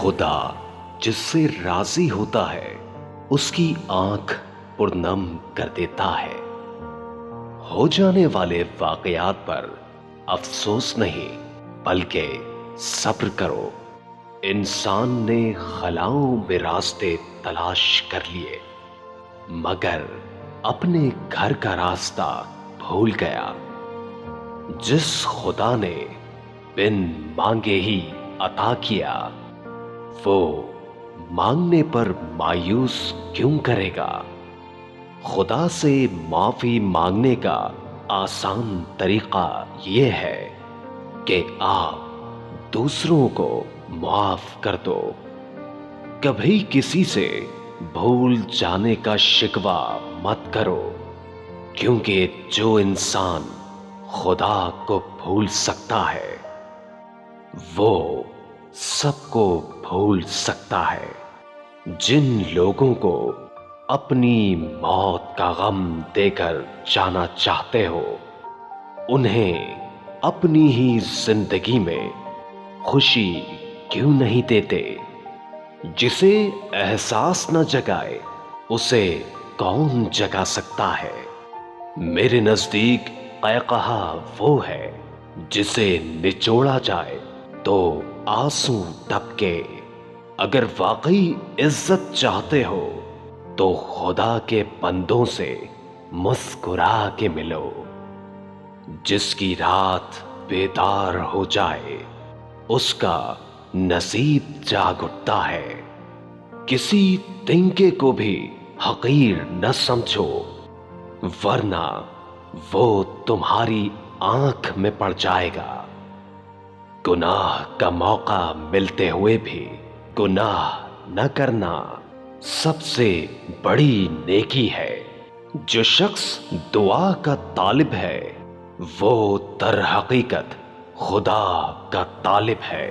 खुदा जिससे राजी होता है उसकी आंख पुरनम कर देता है। हो जाने वाले वाकयात पर अफसोस नहीं बल्कि सब्र करो। इंसान ने खलाओं में रास्ते तलाश कर लिए मगर अपने घर का रास्ता भूल गया। जिस खुदा ने बिन मांगे ही अता किया वो मांगने पर मायूस क्यों करेगा। खुदा से माफी मांगने का आसान तरीका ये है कि आप दूसरों को माफ कर दो। कभी किसी से भूल जाने का शिकवा मत करो क्योंकि जो इंसान खुदा को भूल सकता है वो सबको भूल सकता है। जिन लोगों को अपनी मौत का गम देकर जाना चाहते हो उन्हें अपनी ही जिंदगी में खुशी क्यों नहीं देते। जिसे एहसास न जगाए उसे कौन जगा सकता है। मेरे नजदीक क़हक़हा वो है जिसे निचोड़ा जाए तो आंसू टपके। अगर वाकई इज्जत चाहते हो तो खुदा के बंदों से मुस्कुरा के मिलो। जिसकी रात बेदार हो जाए उसका नसीब जाग उठता है। किसी तिनके को भी हकीर न समझो वरना वो तुम्हारी आंख में पड़ जाएगा। गुनाह का मौका मिलते हुए भी गुनाह न करना सबसे बड़ी नेकी है। जो शख्स दुआ का तालिब है वो दर हकीकत खुदा का तालिब है।